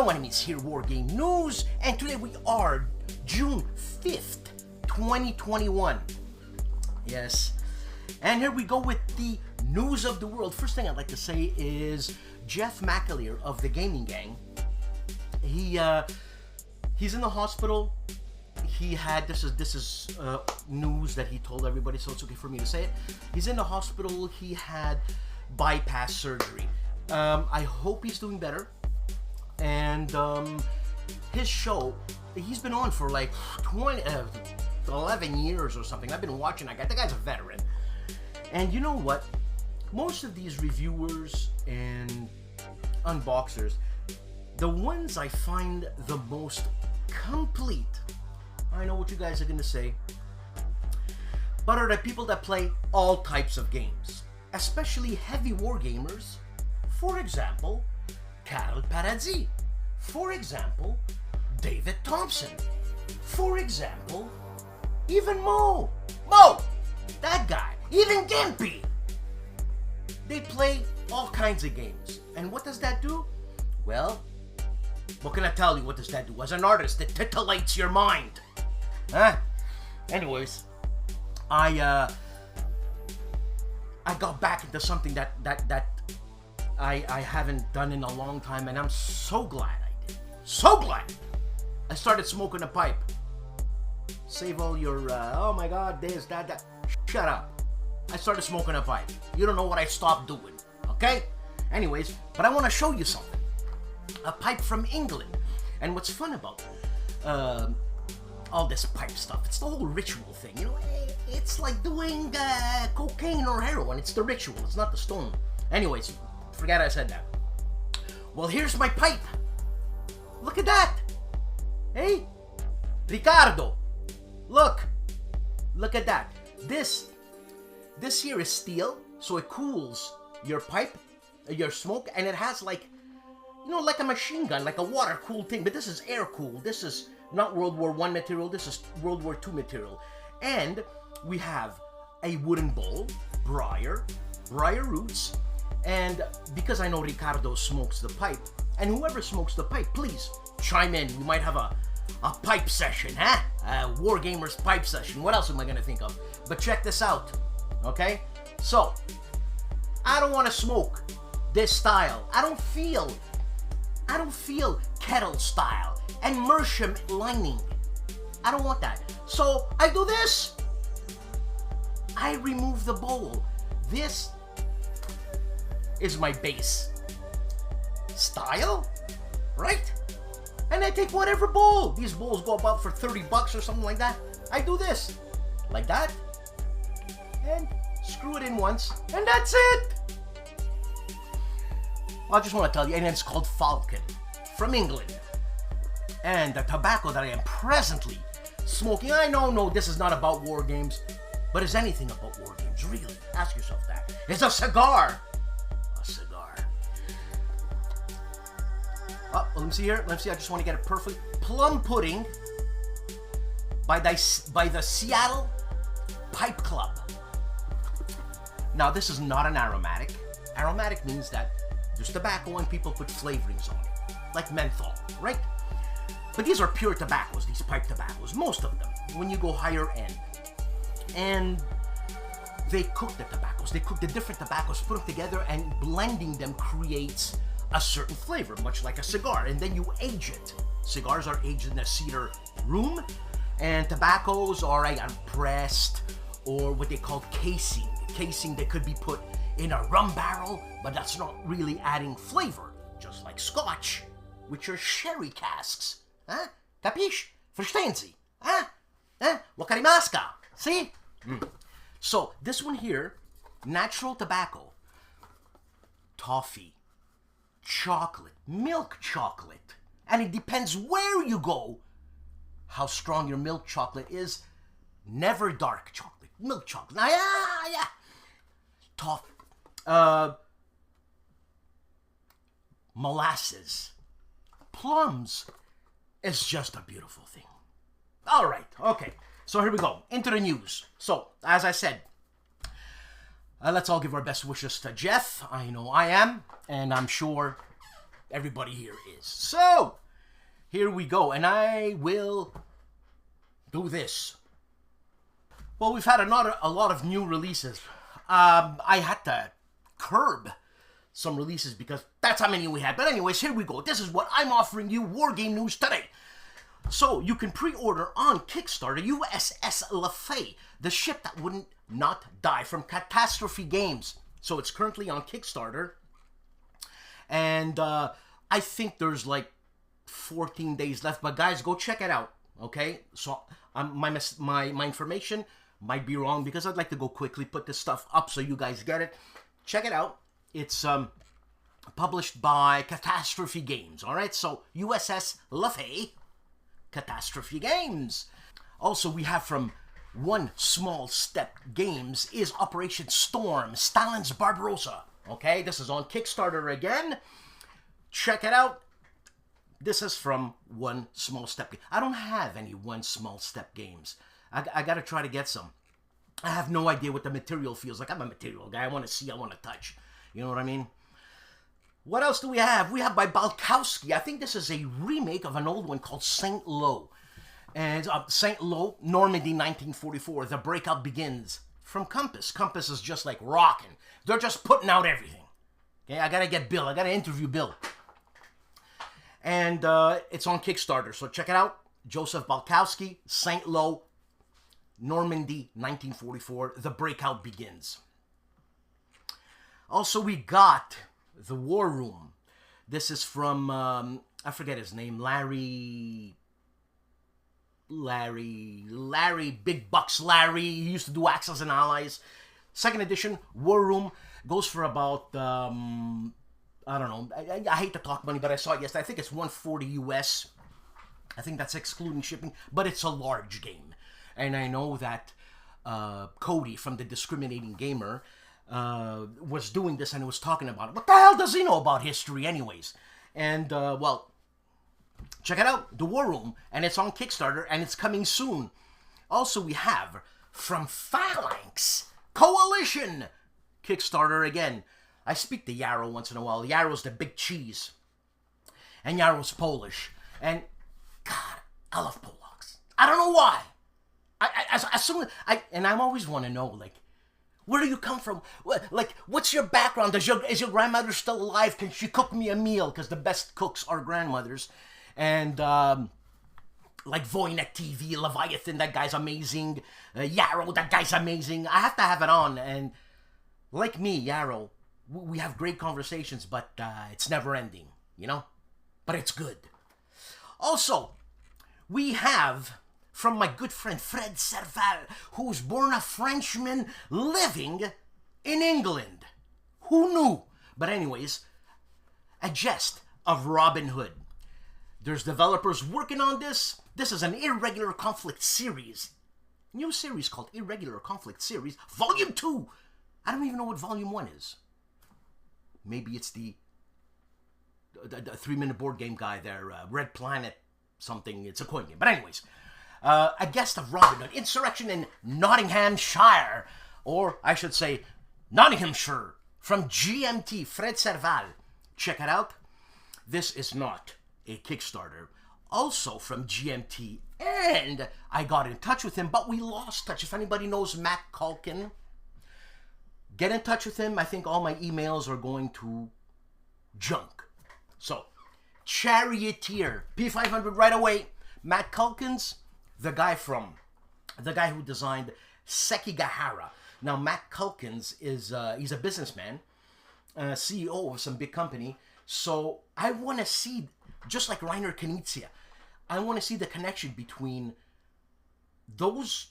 Hello enemies, here War Game News, and today we are June 5th, 2021. Yes, and here we go with the news of the world. First thing I'd like to say is Jeff McAleer of the Gaming Gang. He's in the hospital. He had, this is news that he told everybody, so it's okay for me to say it. He's in the hospital. He had bypass surgery. I hope he's doing better. And his show, he's been on for like 11 years or something. I've been watching that guy. The guy's a veteran. And you know what? Most of these reviewers and unboxers, the ones I find the most complete, I know what you guys are going to say, but are the people that play all types of games, especially heavy war gamers. For example, CARROLL. For example, David Thompson. For example, even Mo, that guy, even GIMPY. They play all kinds of games. And what does that do? Well, what can I tell you? What does that do? As an artist, it titillates your mind. Huh? Anyways, I got back into something that I haven't done in a long time, and I'm so glad I did. So glad! I started smoking a pipe. Save all your, oh my god, this, that. Shut up. I started smoking a pipe. You don't know what I stopped doing, okay? Anyways, but I want to show you something. A pipe from England. And what's fun about all this pipe stuff, it's the whole ritual thing, you know? It's like doing cocaine or heroin. It's the ritual, it's not the stone. Anyways, forget I said that. Well, here's my pipe. Look at that. Hey, Ricardo, look at that. This here is steel, so it cools your pipe, your smoke, and it has like, you know, like a machine gun, like a water-cooled thing, but this is air-cooled. This is not World War I material, this is World War II material. And we have a wooden bowl, briar roots, and because I know Ricardo smokes the pipe, and whoever smokes the pipe, please chime in. We might have a pipe session, huh? A War Gamers pipe session. What else am I gonna think of? But check this out, okay? So, I don't want to smoke this style. I don't feel kettle style and Mershem lining. I don't want that. So I do this. I remove the bowl. This is my base style, right? And I take whatever bowl. These bowls go about for 30 bucks or something like that. I do this, like that, and screw it in once, and that's it. I just want to tell you, and it's called Falcon, from England. And the tobacco that I am presently smoking, I know this is not about war games, but is anything about war games, really? Ask yourself that. It's a cigar. A cigar. Oh, let me see here. Let me see. I just want to get it perfect. Plum pudding by the Seattle Pipe Club. Now, this is not an aromatic. Aromatic means that there's tobacco and people put flavorings on it, like menthol, right? But these are pure tobaccos, these pipe tobaccos, most of them, when you go higher end. And they cook the tobaccos, they cook the different tobaccos, put them together, and blending them creates a certain flavor, much like a cigar, and then you age it. Cigars are aged in a cedar room, and tobaccos are pressed, or what they call casing. Casing that could be put in a rum barrel, but that's not really adding flavor, just like Scotch, which are sherry casks. Huh? Capiche? Verstehen Sie? Huh? Huh? Wakarimasu? See? So, this one here, natural tobacco, toffee, chocolate, milk chocolate, and it depends where you go, how strong your milk chocolate is. Never dark chocolate, milk chocolate. Yeah. Toffee. Molasses, plums. It's just a beautiful thing. All right, okay. So here we go, into the news. So, as I said, let's all give our best wishes to Jeff. I know I am, and I'm sure everybody here is. So, here we go, and I will do this. Well, we've had a lot of new releases. I had to curb some releases because that's how many we had. But anyways, here we go. This is what I'm offering you, War Game News today. So, you can pre-order on Kickstarter USS Lafay, the ship that wouldn't not die, from Catastrophe Games. So, it's currently on Kickstarter. And I think there's like 14 days left. But guys, go check it out, okay? So, my information might be wrong because I'd like to go quickly put this stuff up so you guys get it. Check it out. It's published by Catastrophe Games, all right? So, USS Lafay, Catastrophe Games. Also, we have from One Small Step Games is Operation Storm, Stalin's Barbarossa. Okay, this is on Kickstarter again. Check it out. This is from One Small Step. I don't have any One Small Step games. I got to try to get some. I have no idea what the material feels like. I'm a material guy. I want to see, I want to touch. You know what I mean? What else do we have? We have by Balkowski. I think this is a remake of an old one called St. Lo. And St. Lo, Normandy, 1944. The Breakout Begins. From Compass. Compass is just like rocking. They're just putting out everything. Okay, I got to get Bill. I got to interview Bill. And it's on Kickstarter. So check it out. Joseph Balkowski, St. Lo, Normandy, 1944. The Breakout Begins. Also, we got The War Room. This is from, I forget his name, Larry, Big Bucks Larry. He used to do Axis and Allies. Second edition, War Room, goes for about, I don't know, I hate to talk money, but I saw it yesterday. I think it's $140 US. I think that's excluding shipping, but it's a large game. And I know that Cody from the Discriminating Gamer was doing this and was talking about it. What the hell does he know about history anyways? And, well, check it out, The War Room, and it's on Kickstarter, and it's coming soon. Also, we have from Phalanx Coalition, Kickstarter again. I speak to Yarrow once in a while. Yarrow's the big cheese. And Yarrow's Polish. And, God, I love Polacks. I don't know why. And I always want to know, like, where do you come from? Like, what's your background? Is your grandmother still alive? Can she cook me a meal? Because the best cooks are grandmothers. And, like Wojennik TV, Leviathan, that guy's amazing. Yarrow, that guy's amazing. I have to have it on. And like me, Yarrow, we have great conversations, but it's never ending, you know? But it's good. Also, we have from my good friend Fred Serval, who's born a Frenchman living in England. Who knew? But anyways, a jest of Robin Hood. There's developers working on this. This is an Irregular Conflict series. New series called Irregular Conflict Series, Volume 2. I don't even know what Volume 1 is. Maybe it's the 3-minute board game guy there, Red Planet something. It's a coin game. But anyways, a guest of Robin Hood, Insurrection in Nottinghamshire, or I should say Nottinghamshire, from GMT, Fred Serval. Check it out. This is not a Kickstarter. Also from GMT, and I got in touch with him, but we lost touch. If anybody knows Matt Culkin, get in touch with him. I think all my emails are going to junk. So, Charioteer, P500 right away. Matt Culkin's the guy who designed Sekigahara. Now, Matt Culkin's is, he's a businessman, CEO of some big company. So, I want to see, just like Reiner Knizia, I want to see the connection between those,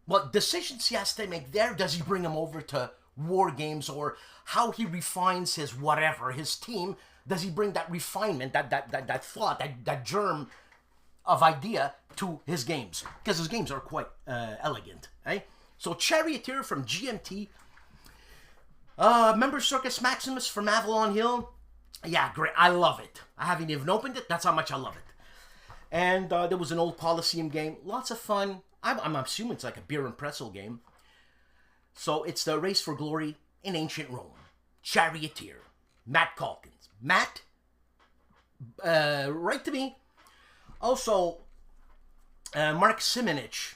what decisions he has to make there. Does he bring them over to war games, or how he refines his whatever, his team? Does he bring that refinement, that thought, that germ of idea to his games? Because his games are quite elegant, eh? So Charioteer from GMT. Remember Circus Maximus from Avalon Hill? Yeah, great. I love it. I haven't even opened it. That's how much I love it. And there was an old Coliseum game. Lots of fun. I'm assuming it's like a beer and pretzel game. So it's the Race for Glory in Ancient Rome. Charioteer. Matt Calkins. Matt, write to me. Also, Mark Simonich,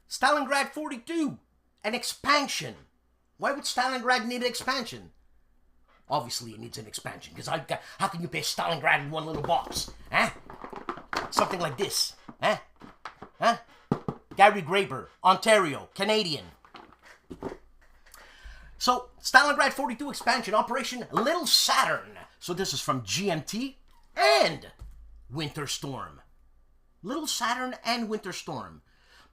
Stalingrad 42, an expansion. Why would Stalingrad need an expansion? Obviously, it needs an expansion, because how can you pay Stalingrad in one little box? Huh? Something like this. Huh? Huh? Gary Graber, Ontario, Canadian. So, Stalingrad 42 expansion, Operation Little Saturn. So this is from GMT and Winter Storm. Little Saturn and Winter Storm.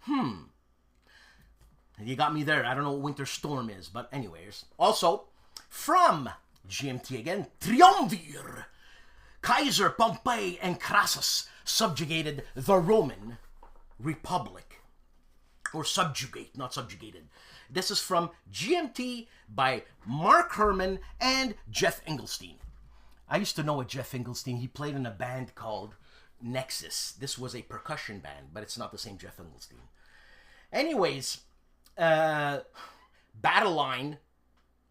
You got me there. I don't know what Winter Storm is, but anyways. Also, from GMT again, Triumvir. Kaiser Pompey and Crassus subjugated the Roman Republic. Or subjugate, not subjugated. This is from GMT by Mark Herman and Jeff Engelstein. I used to know a Jeff Engelstein. He played in a band called Nexus. This was a percussion band, but it's not the same Jeff Engelstein. Anyways, Battleline,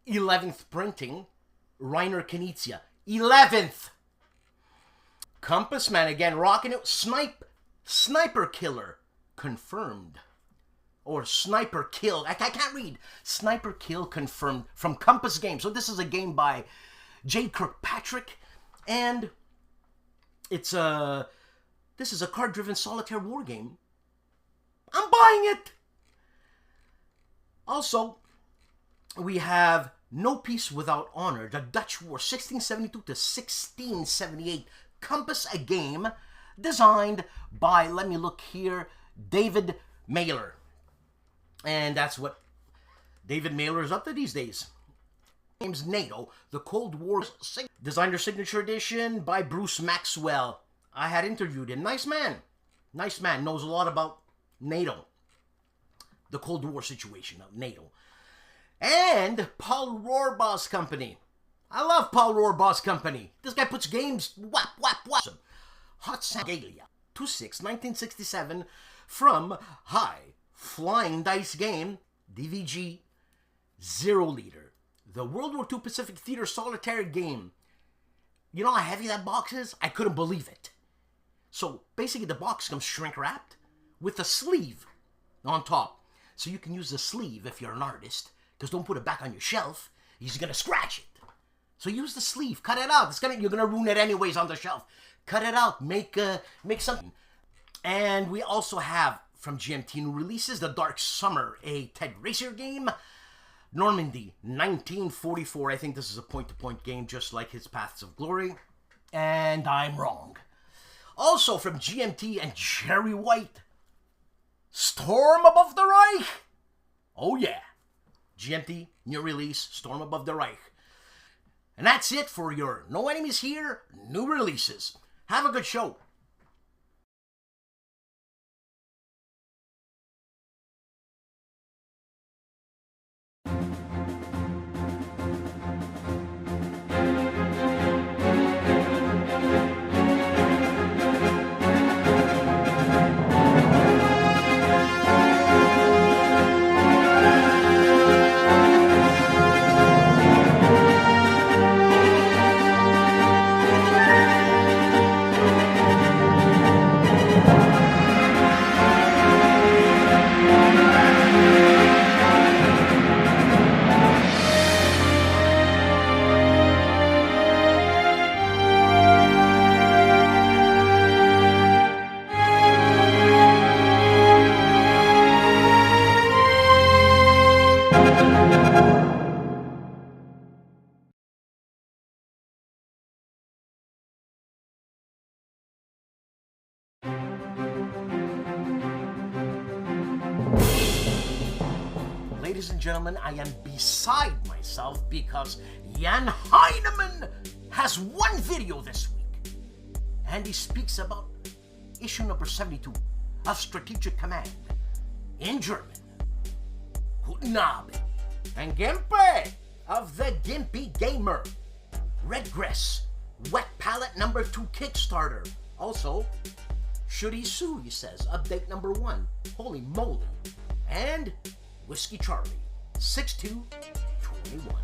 11th printing, Reiner Knizia, 11th. Compass Man again, rocking it. Sniper Killer, confirmed. Or Sniper Kill, I can't read. Sniper Kill confirmed from Compass Games. So this is a game by J. Kirkpatrick, and it's this is a card-driven solitaire war game. I'm buying it! Also, we have No Peace Without Honor, the Dutch War, 1672 to 1678. Compass, a game designed by, let me look here, David Mailer. And that's what David Mailer is up to these days. Games NATO, the Cold War Designer Signature Edition by Bruce Maxwell. I had interviewed him. Nice man. Nice man. Knows a lot about NATO. The Cold War situation of NATO. And Paul Rohrba's company. I love Paul Rohrba's company. This guy puts games. Whap, whap, whap. Hot Sangalia. 2/6, 1967. From High Flying Dice Game. DVG. Zero Liter. The World War II Pacific Theater solitaire game. You know how heavy that box is? I couldn't believe it. So basically the box comes shrink wrapped with a sleeve on top. So you can use the sleeve if you're an artist. Because don't put it back on your shelf. He's going to scratch it. So use the sleeve. Cut it out. You're going to ruin it anyways on the shelf. Cut it out. Make something. And we also have from GMT new releases, The Dark Summer, a Ted Racer game. Normandy, 1944. I think this is a point-to-point game, just like his Paths of Glory. And I'm wrong. Also from GMT and Jerry White, Storm Above the Reich. Oh yeah. GMT, new release, Storm Above the Reich. And that's it for your No Enemies Here, new releases. Have a good show. Ladies and gentlemen, I am beside myself because Jan Heinemann has one video this week. And he speaks about issue number 72 of Strategic Command in German. Guten Abend. And GIMPY of the GIMPY Gamer. Redgress, Wet Palette number 2 Kickstarter. Also, Should He Sue, he says, update number 1. Holy moly. And Whiskey Charlie, 6221.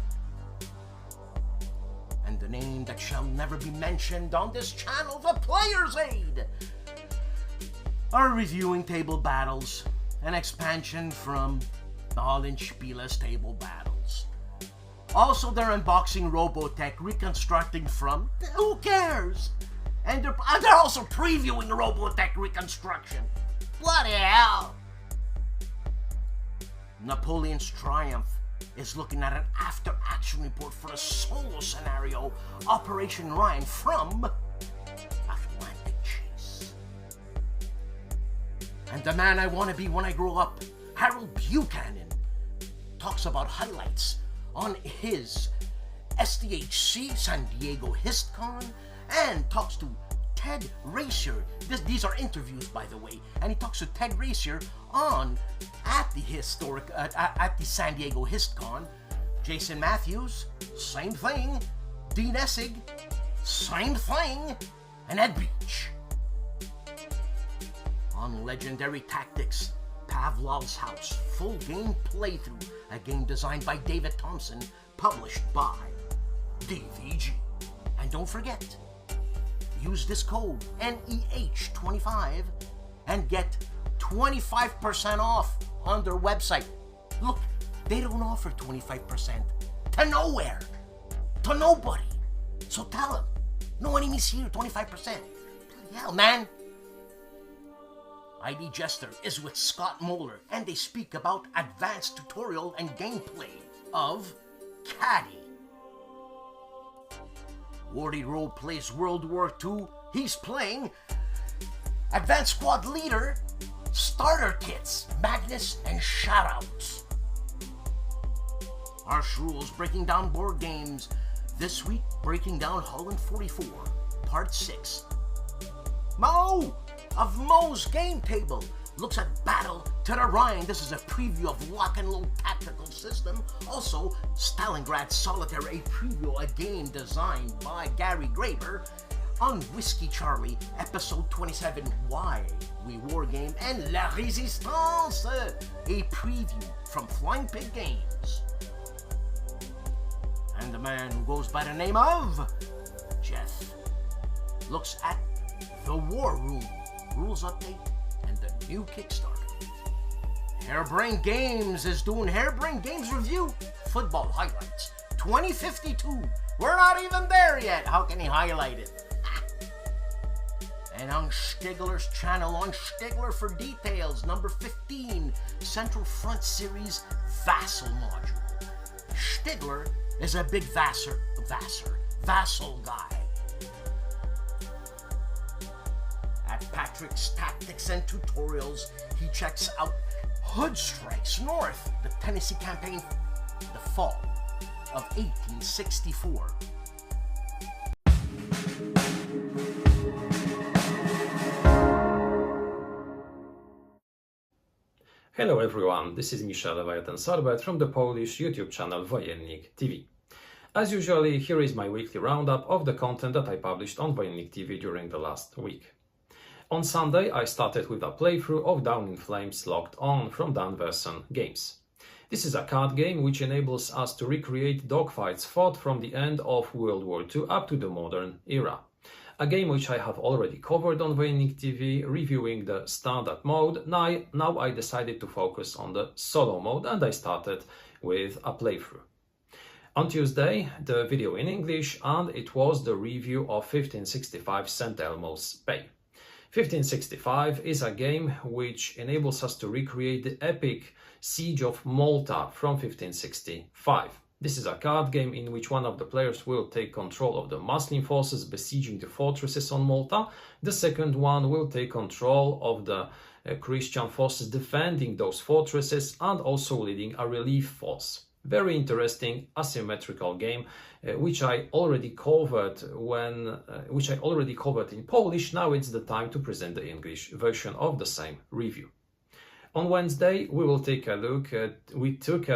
And the name that shall never be mentioned on this channel, the Player's Aid, are reviewing table battles, an expansion from the HOLLANDSPIELE's table battles. Also, they're unboxing Robotech, reconstructing from who cares? And they're also previewing Robotech reconstruction. Bloody hell! Napoleon's Triumph is looking at an after-action report for the solo scenario, Operation Ryan from Atlantic Chase. And the man I want to be when I grow up, Harold Buchanan, talks about highlights on his SDHC San Diego HistCon and talks to Ted Racier. These are interviews, by the way, and he talks to Ted Racier at the San Diego HistCon. Jason Matthews, same thing. Dean Essig, same thing. And Ed Beach. On Legendary Tactics, Pavlov's House, full game playthrough, a game designed by David Thompson, published by DVG. And don't forget, use this code NEH25 and get 25% off on their website. Look, they don't offer 25% to nowhere, to nobody. So tell them, no enemies here, 25%. Bloody hell, man. ID Jester is with Scott Moeller, and they speak about advanced tutorial and gameplay of Caddy. Wardy Rowe plays World War II. He's playing Advanced Squad Leader, Starter Kits, Magnus, and Shoutouts. Harsh Rules breaking down board games. This week, breaking down Holland 44, Part 6. Mo of Mo's Game Table looks at Battle to the Rhine. This is a preview of Lock and Load Tactical System. Also, Stalingrad Solitaire, a preview, a game designed by Gary Graber. On Whiskey Charlie, Episode 27, Why We Wargame, and La Résistance, a preview from Flying Pig Games. And the man who goes by the name of Jeff looks at The War Room, Rules Update, and the new Kickstarter. Hairbrain Games is doing Hairbrain Games Review, Football Highlights, 2052. We're not even there yet. How can he highlight it? And on Stigler's channel, on Stigler for Details, number 15, Central Front Series Vassal Module. Stigler is a big vassal guy. At Patrick's Tactics and Tutorials, he checks out Hood Strikes North, the Tennessee campaign, the fall of 1864. Hello everyone, this is Michel Leviathan-Sorbet from the Polish YouTube channel Wojennik TV. As usually, here is my weekly roundup of the content that I published on Wojennik TV during the last week. On Sunday, I started with a playthrough of Down in Flames Locked On from Dan Versen Games. This is a card game which enables us to recreate dogfights fought from the end of World War II up to the modern era. A game which I have already covered on Wojennik TV, reviewing the standard mode. Now I decided to focus on the solo mode, and I started with a playthrough. On Tuesday, the video in English, and it was the review of 1565 St. Elmo's Bay. 1565 is a game which enables us to recreate the epic Siege of Malta from 1565. This is a card game in which one of the players will take control of the Muslim forces besieging the fortresses on Malta. The second one will take control of the Christian forces defending those fortresses and also leading a relief force. Very interesting asymmetrical game, which I already covered in Polish. Now it's the time to present the English version of the same review. On Wednesday, we took a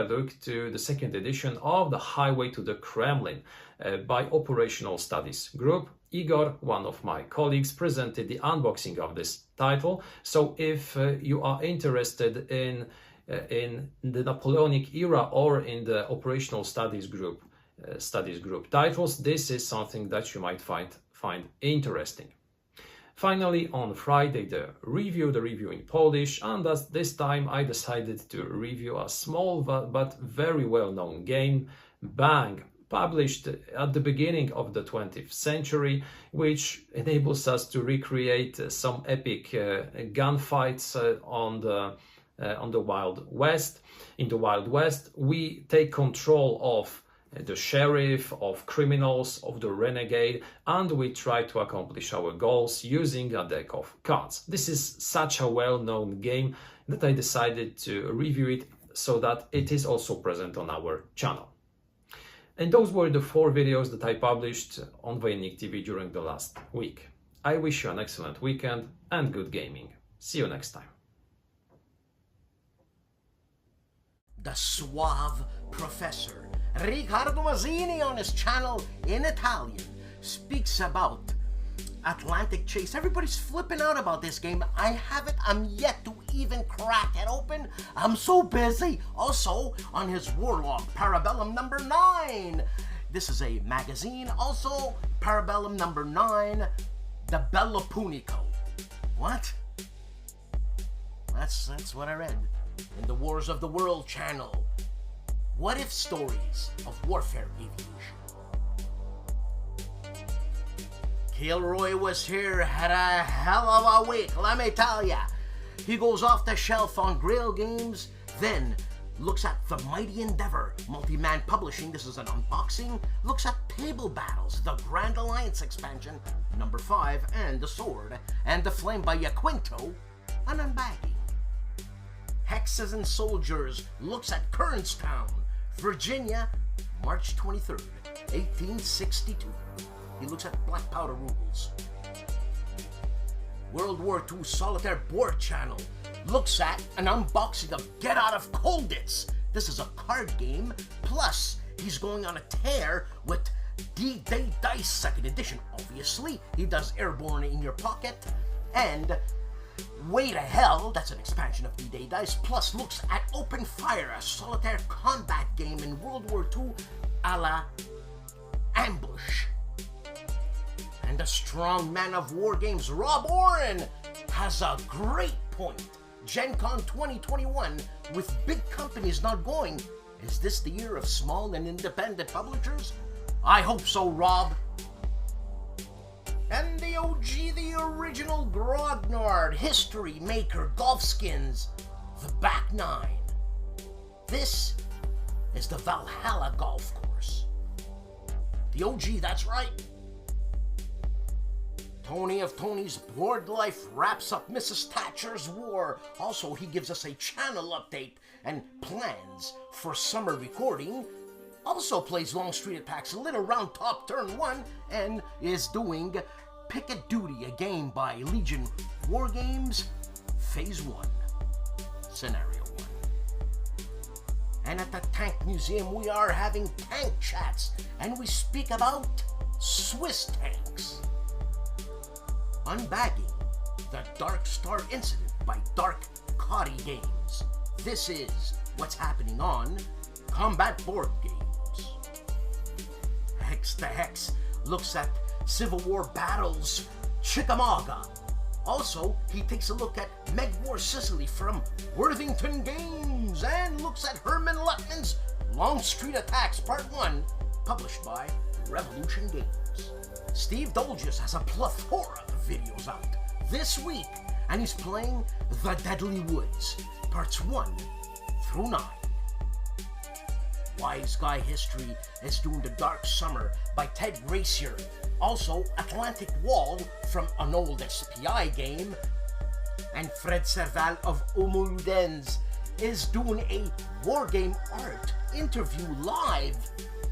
look to the second edition of The Highway to the Kremlin by Operational Studies Group. Igor, one of my colleagues, presented the unboxing of this title. So if you are interested in the Napoleonic era or in the Operational Studies Group studies group titles, this is something that you might find interesting. Finally, on Friday, the review in Polish, and this time I decided to review a small but very well-known game, Bang, published at the beginning of the 20th century, which enables us to recreate some epic gunfights on the Wild West. In the Wild West, we take control of the sheriff, of criminals, of the renegade, and we try to accomplish our goals using a deck of cards. This is such a well-known game that I decided to review it so that it is also present on our channel. And those were the 4 videos that I published on Wojennik TV during the last week. I wish you an excellent weekend and good gaming. See you next time. The suave professor Riccardo Mazzini on his channel in Italian speaks about Atlantic Chase. Everybody's flipping out about this game. I haven't. I'm yet to even crack it open. I'm so busy. Also, on his Warlog Parabellum number 9. This is a magazine. Also, Parabellum number 9, the Bella Punico. What? That's what I read in the Wars of the World channel. What if stories of warfare aviation? KilRoyWasHere had a hell of a week, let me tell ya. He goes off the shelf on Grail Games, then looks at the Mighty Endeavor, Multi-Man Publishing, this is an unboxing, looks at Table Battles, the Grand Alliance expansion, number 5, and The Sword, and The Flame by Yaquinto, an unbagging. Hexes and Soldiers looks at Kernstown, Virginia, March 23rd, 1862. He looks at Black Powder Rules. World War II Solitaire Board Channel looks at an unboxing of Get Out of Colditz. This is a card game, plus he's going on a tear with D-Day Dice 2nd edition. Obviously, he does Airborne in Your Pocket, and Way to Hell, that's an expansion of D-Day Dice, plus looks at Open Fire, a solitaire combat game in World War II a la Ambush. And a strong man of war games, Rob Oren, has a great point. Gen Con 2021, with big companies not going, is this the year of small and independent publishers? I hope so, Rob. And the OG, the original Grognard, History Maker, Golf Skins, the Back 9. This is the Valhalla Golf Course. The OG, that's right. Tony of Tony's Board Life wraps up Mrs. Thatcher's War. Also, he gives us a channel update and plans for summer recording. Also plays Long Street Attacks, Little Round Top Turn 1, and is doing Picket Duty, a game by Legion War Games, Phase 1, Scenario 1. And at the Tank Museum, we are having tank chats, and we speak about Swiss tanks. Unbagging the Dark Star Incident by Dark Coddy Games. This is what's happening on Combat Board Games. Hex to Hex looks at Civil War Battles, Chickamauga. Also, he takes a look at Meg War Sicily from Worthington Games and looks at Herman Luttman's Long Street Attacks Part 1, published by Revolution Games. Steve Dolges has a plethora of videos out this week, and he's playing The Deadly Woods, Parts 1 through 9. Wise Guy History is doing The Dark Summer by Ted Gracier. Also, Atlantic Wall from an old SPI game. And Fred Serval of Homoludens is doing a Wargame Art interview live.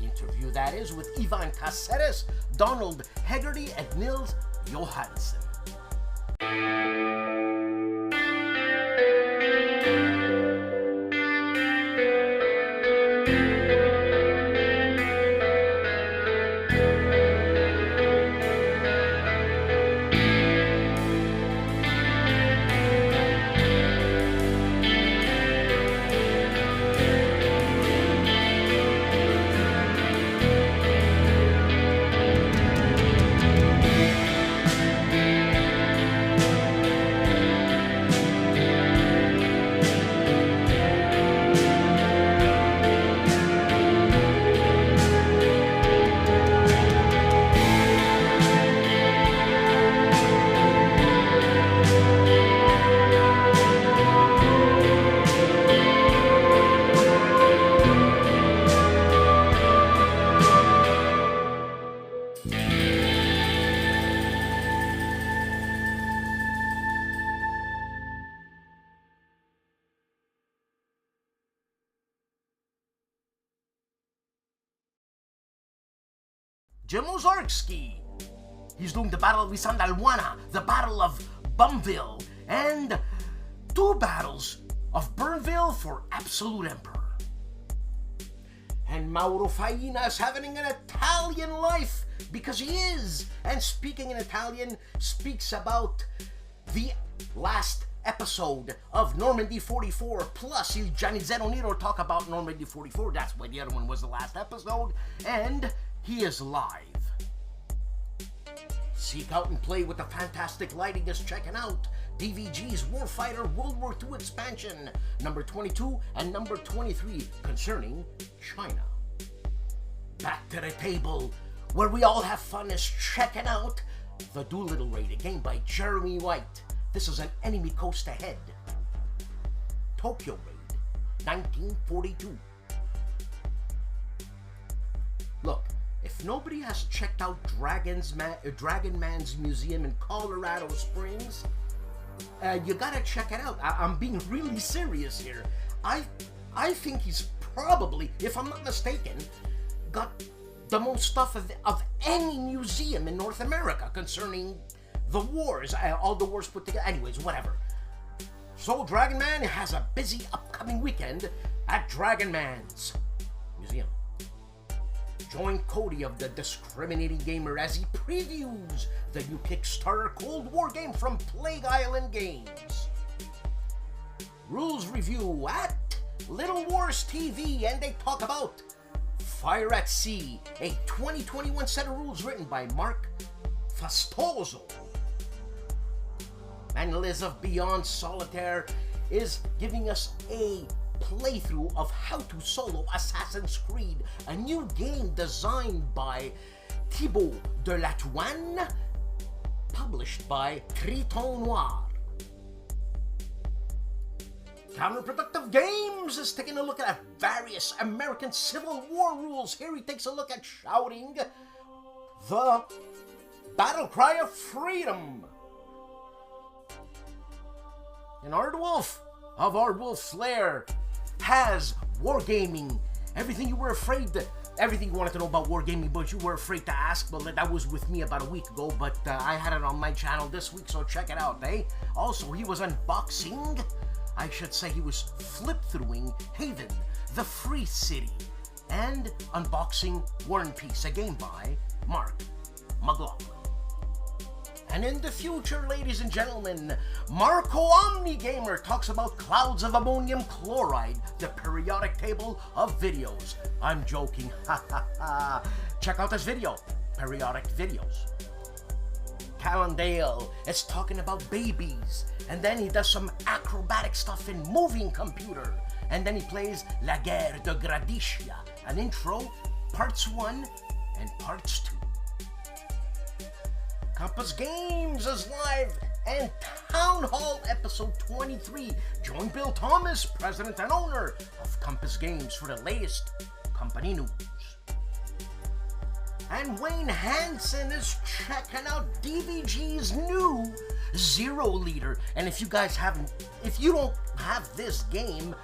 Interview that is with Ivan Caceres, Donald Hegarty, and Nils Johansson. Jim Ozarski. He's doing the Battle of Isandalwana, the Battle of Bumville, and 2 battles of Burnville for Absolute Emperor. And Mauro Faina is having an Italian life, because he is. And speaking in Italian, speaks about the last episode of Normandy 44, plus Gianni Zero Nero talk about Normandy 44, that's why the other one was the last episode, and he is live. Seek out and play with the fantastic lighting is checking out DVG's Warfighter World War II expansion, number 22 and number 23, concerning China. Back to the table, where we all have fun, is checking out The Doolittle Raid, a game by Jeremy White. This is an Enemy Coast Ahead. Tokyo Raid, 1942. Look, if nobody has checked out Dragon Man's Museum in Colorado Springs, you gotta check it out. I'm being really serious here. I think he's probably, if I'm not mistaken, got the most stuff of any museum in North America concerning the wars, all the wars put together. Anyways, whatever. So Dragon Man has a busy upcoming weekend at Dragon Man's Museum. Join Cody of the Discriminating Gamer as he previews the new Kickstarter Cold War game from Plague Island Games. Rules review at Little Wars TV, and they talk about Fire at Sea, a 2021 set of rules written by Mark Fastoso. And Liz of Beyond Solitaire is giving us a playthrough of how to solo Assassin's Creed, a new game designed by Thibaut de la Touraine, published by Triton Noir. Counterproductive Games is taking a look at various American Civil War rules. Here he takes a look at shouting the battle cry of freedom. And ARDWULF of ARDWULF'S LAIR has wargaming. Everything you wanted to know about wargaming, but you were afraid to ask, but that was with me about a week ago, but I had it on my channel this week, so check it out, eh? Also, he was unboxing, I should say he was flip-throughing Haven, the Free City, and unboxing War and Peace, a game by Mark McLaughlin. And in the future, ladies and gentlemen, Marco OmniGamer talks about Clouds of Ammonium Chloride, the periodic table of videos. I'm joking, ha ha ha. Check out this video, periodic videos. Calandale is talking about babies, and then he does some acrobatic stuff in Moving Computer, and then he plays La Guerre de Gradicia, an intro, parts 1 and parts 2. Compass Games is live, and Town Hall episode 23. Join Bill Thomas, president and owner of Compass Games, for the latest company news. And Wayne Hansen is checking out DVG's new Zero Leader. And if you don't have this game,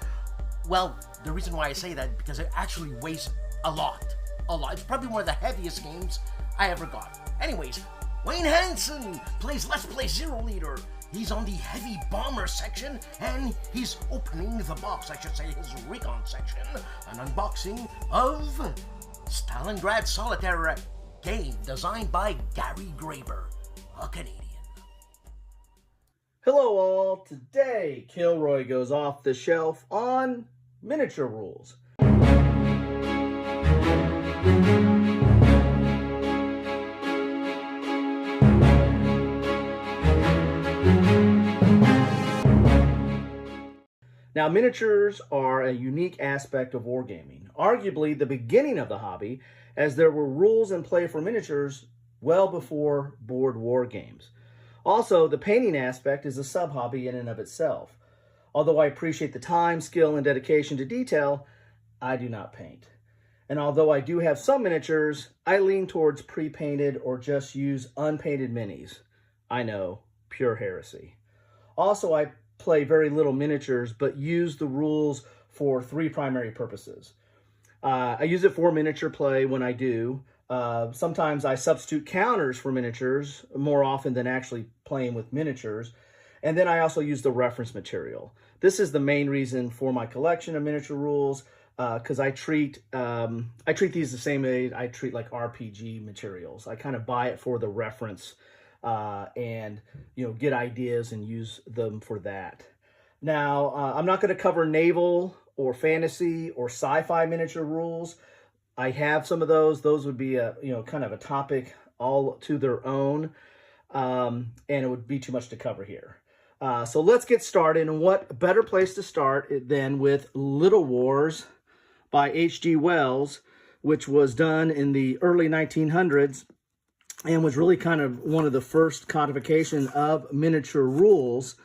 well, the reason why I say that, because it actually weighs a lot. It's probably one of the heaviest games I ever got. Anyways, Wayne Hansen plays Let's Play Zero Leader. He's on the heavy bomber section, and he's opening the box, I should say his recon section, an unboxing of Stalingrad Solitaire game designed by Gary Graber, a Canadian. Hello all, today Kilroy goes off the shelf on miniature rules. Now, miniatures are a unique aspect of wargaming, arguably the beginning of the hobby, as there were rules in play for miniatures well before board war games. Also, the painting aspect is a sub-hobby in and of itself. Although I appreciate the time, skill, and dedication to detail, I do not paint. And although I do have some miniatures, I lean towards pre-painted or just use unpainted minis. I know, pure heresy. Also, I play very little miniatures, but use the rules for 3 primary purposes. I use it for miniature play when I do, Sometimes I substitute counters for miniatures more often than actually playing with miniatures. And then I also use the reference material. This is the main reason for my collection of miniature rules, because I treat these the same way I treat like RPG materials. I kind of buy it for the reference and get ideas and use them for that. Now, I'm not going to cover naval or fantasy or sci-fi miniature rules. I have some of those. Those would be a kind of a topic all to their own, and it would be too much to cover here. So let's get started. And what better place to start than with Little Wars by H.G. Wells, which was done in the early 1900s and was really kind of one of the first codification of miniature rules,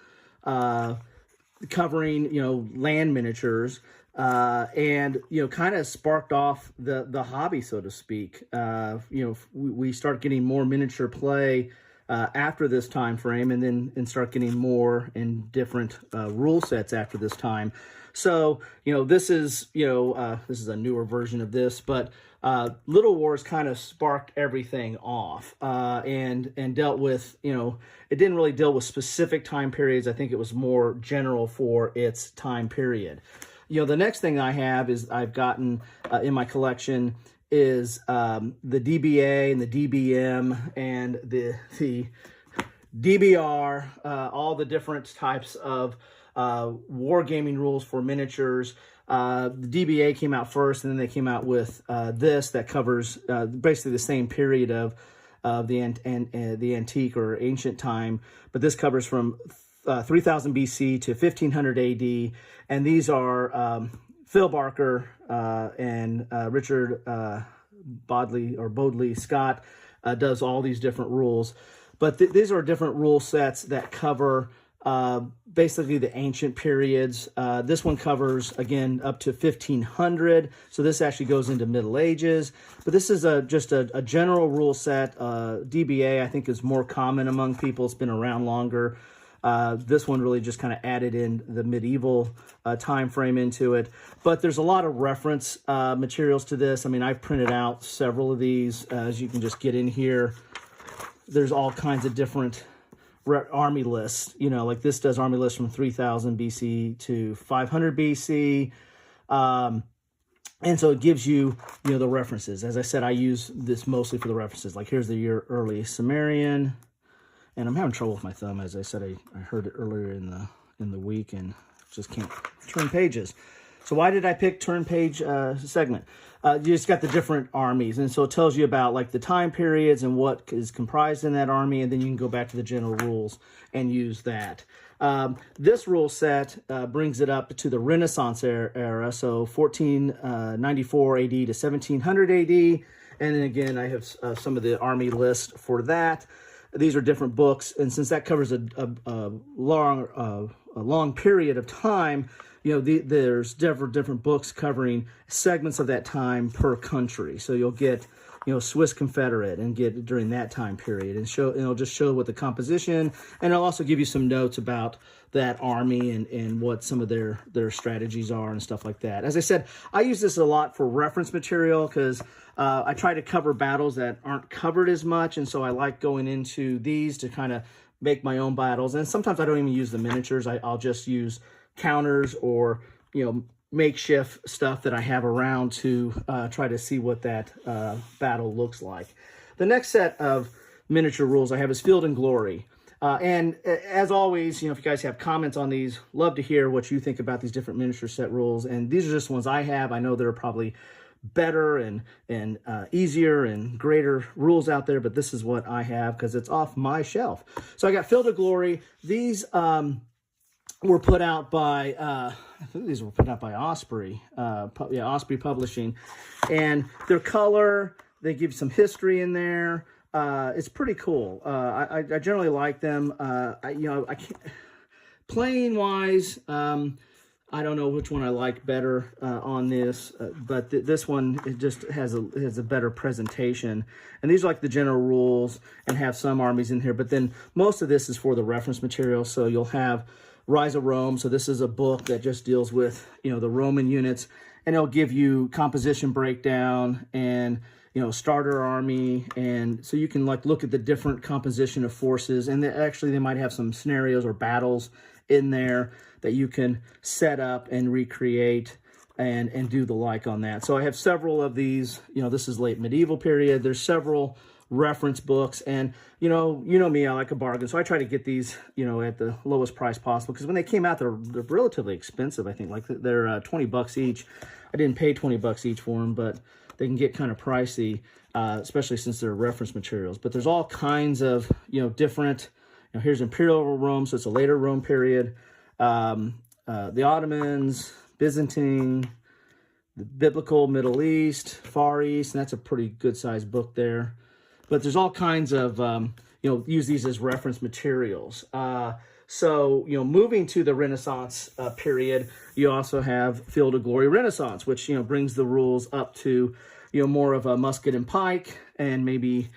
covering, land miniatures, and, kind of sparked off the hobby, so to speak. We start getting more miniature play after this time frame, and start getting more in different rule sets after this time. So, this is a newer version of this, but Little Wars kind of sparked everything off, and dealt with, it didn't really deal with specific time periods. I think it was more general for its time period. The next thing I have is I've gotten in my collection is the DBA and the DBM and the DBR, all the different types of wargaming rules for miniatures. The DBA came out first, and then they came out with this that covers basically the same period of the antique or ancient time, but this covers from 3000 BC to 1500 AD, and these are Phil Barker and Richard Bodley Scott does all these different rules, but these are different rule sets that cover basically the ancient periods. This one covers, again, up to 1500, so this actually goes into Middle Ages, but this is just a general rule set. DBA, I think, is more common among people. It's been around longer. This one really just kind of added in the medieval time frame into it, but there's a lot of reference materials to this. I mean, I've printed out several of these. As you can just get in here, there's all kinds of different army lists, like this does army lists from 3000 BC to 500 BC. And so it gives you, the references. As I said, I use this mostly for the references. Like here's the year early Sumerian, and I'm having trouble with my thumb. As I said, I heard it earlier in the week and just can't turn pages. So why did I pick turn page segment? You just got the different armies, and so it tells you about like the time periods and what is comprised in that army, and then you can go back to the general rules and use that. This rule set brings it up to the Renaissance era, so 1494 AD to 1700 AD, and then again I have some of the army list for that. These are different books, and since that covers a long period of time, there's different books covering segments of that time per country. So you'll get, Swiss Confederate and get during that time period, and it'll just show what the composition, and it'll also give you some notes about that army and what some of their strategies are and stuff like that. As I said, I use this a lot for reference material because I try to cover battles that aren't covered as much, and so I like going into these to kind of make my own battles. And sometimes I don't even use the miniatures. I'll just use counters or makeshift stuff that I have around to try to see what that battle looks like. The next set of miniature rules I have is Field and Glory. And as always, if you guys have comments on these, love to hear what you think about these different miniature set rules. And these are just ones I have. I know there are probably better and easier and greater rules out there, but this is what I have because it's off my shelf. So I got Field of Glory. These were put out by, I think these were put out by Osprey, Osprey Publishing, and their color, they give some history in there. It's pretty cool. I generally like them. I can't, playing wise, I don't know which one I like better on this, but this one, it just has a better presentation. And these are like the general rules and have some armies in here, but then most of this is for the reference material. So you'll have Rise of Rome. So this is a book that just deals with, the Roman units, and it'll give you composition breakdown and, you know, starter army, and so you can like look at the different composition of forces, and actually they might have some scenarios or battles in there that you can set up and recreate and do the like on that. So I have several of these. You know, this is late medieval period. There's several reference books, and you know me, I like a bargain, so I try to get these, you know, at the lowest price possible, because when they came out, they're relatively expensive. I think like they're 20 bucks each. I didn't pay 20 bucks each for them, but they can get kind of pricey, especially since they're reference materials. But there's all kinds of, you know, different, you know, here's Imperial Rome, so it's a later Rome period, the Ottomans, Byzantine, the Biblical Middle East, Far East, and that's a pretty good sized book there. But there's all kinds of, you know, use these as reference materials. So, you know, moving to the Renaissance period, you also have Field of Glory Renaissance, which, you know, brings the rules up to, you know, more of a musket and pike, and maybe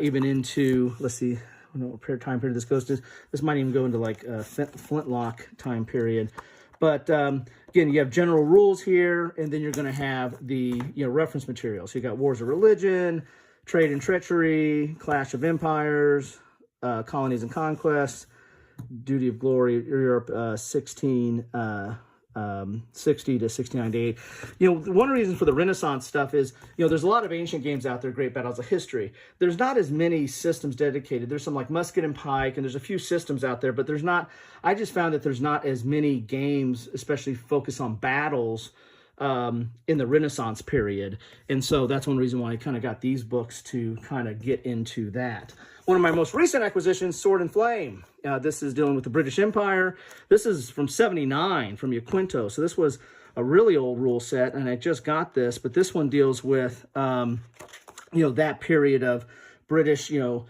even into, let's see, I don't know what time period this goes to. This might even go into like a flintlock time period. But again, you have general rules here, and then you're going to have the, you know, reference materials. So you got Wars of Religion, Trade and Treachery, Clash of Empires, Colonies and Conquests, Duty of Glory, Europe, 1660 to 1698. You know, one of the reasons for the Renaissance stuff is, you know, there's a lot of ancient games out there, Great Battles of History. There's not as many systems dedicated. There's some like musket and pike, and there's a few systems out there, but there's not, I just found that there's not as many games, especially focused on battles, in the Renaissance period. And so that's one reason why I kind of got these books, to kind of get into that. One of my most recent acquisitions, Sword and Flame. This is dealing with the British Empire. This is from '79, from Yaquinto. So this was a really old rule set, and I just got this. But this one deals with, you know, that period of British, you know,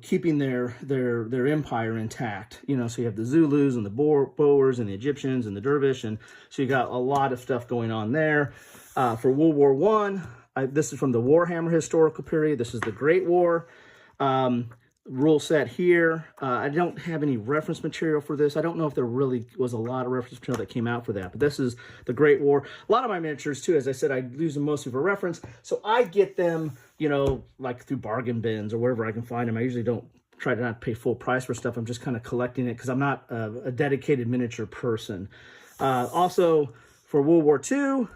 keeping their empire intact. You know, so you have the Zulus and the Boers and the Egyptians and the Dervish, and so you got a lot of stuff going on there. For World War I, this is from the Warhammer historical period. This is the Great War. Rule set here. I don't have any reference material for this. I don't know if there really was a lot of reference material that came out for that, but this is the Great War. A lot of my miniatures too, as I said, I use them mostly for reference, so I get them, you know, like through bargain bins or wherever I can find them. I usually don't try to not pay full price for stuff. I'm just kind of collecting it because I'm not a dedicated miniature person. Also for World War II,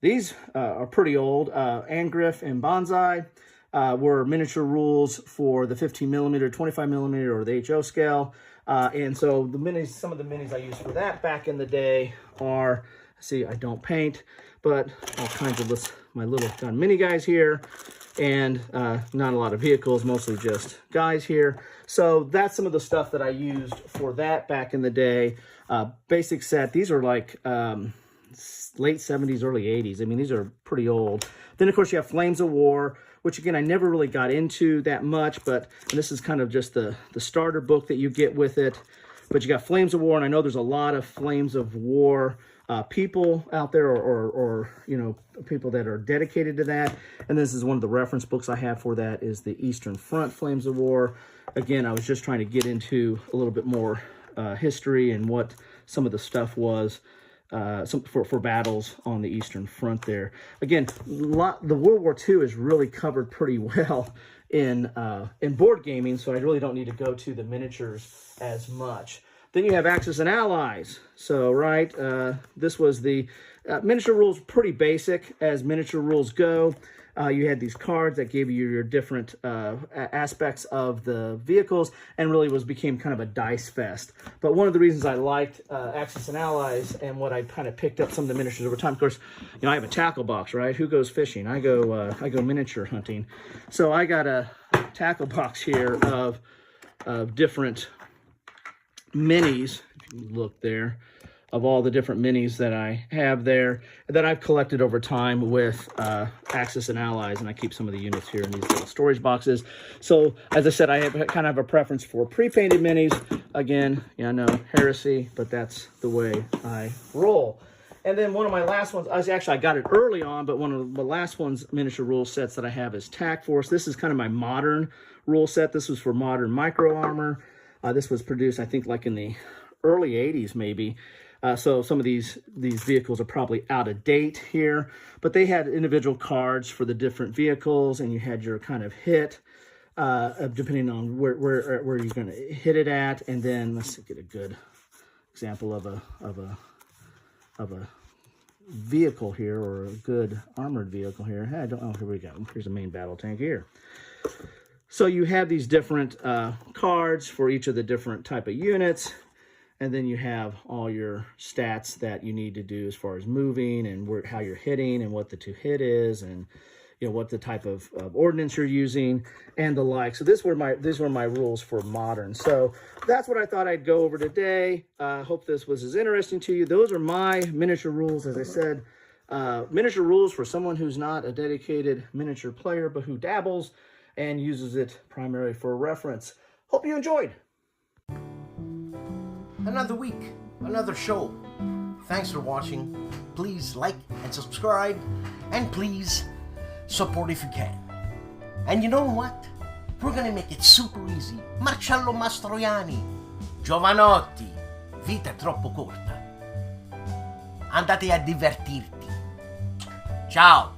these are pretty old. Angriff and Banzai were miniature rules for the 15mm, 25mm, or the HO scale. And so the minis, some of the minis I used for that back in the day are, see, I don't paint, but all kinds of this, my little gun mini guys here, and not a lot of vehicles, mostly just guys here. So that's some of the stuff that I used for that back in the day. Basic set, these are like late 70s, early 80s. I mean, these are pretty old. Then, of course, you have Flames of War, which, again, I never really got into that much, but this is kind of just the starter book that you get with it. But you got Flames of War, and I know there's a lot of Flames of War people out there, or you know, people that are dedicated to that. And this is one of the reference books I have for that, is the Eastern Front Flames of War. Again, I was just trying to get into a little bit more history and what some of the stuff was for battles on the Eastern Front there. Again, the World War II is really covered pretty well in board gaming, so I really don't need to go to the miniatures as much. Then you have Axis and Allies. So, right, this was the miniature rules, pretty basic as miniature rules go. You had these cards that gave you your different aspects of the vehicles, and really became kind of a dice fest. But one of the reasons I liked Axis and Allies, and what I kind of picked up some of the miniatures over time, of course, you know, I have a tackle box, right? Who goes fishing? I go miniature hunting. So I got a tackle box here of different minis, if you look there, of all the different minis that I have there, that I've collected over time with Axis and Allies, and I keep some of the units here in these little storage boxes. So, as I said, I have kind of a preference for pre-painted minis. Again, yeah, I know, heresy, but that's the way I roll. And then one of my last ones, I got it early on, but one of the last ones, miniature rule sets that I have is Tac Force. This is kind of my modern rule set. This was for modern micro armor. This was produced, I think, like in the early 80s, maybe. So some of these vehicles are probably out of date here, but they had individual cards for the different vehicles, and you had your kind of hit, depending on where you're going to hit it at. And then let's get a good example of a vehicle here, or a good armored vehicle here. I don't know. Here we go. Here's the main battle tank here. So you have these different cards for each of the different type of units, and then you have all your stats that you need to do as far as moving and how you're hitting and what the to hit is, and what the type of ordnance you're using and the like. So these were my rules for modern. So that's what I thought I'd go over today. Hope this was as interesting to you. Those are my miniature rules. As I said, miniature rules for someone who's not a dedicated miniature player, but who dabbles and uses it primarily for reference. Hope you enjoyed. Another week, another show. Thanks for watching. Please like and subscribe, and please support if you can. And you know what? We're gonna make it super easy. Marcello Mastroianni, giovanotti, vita è troppo corta. Andate a divertirti. Ciao!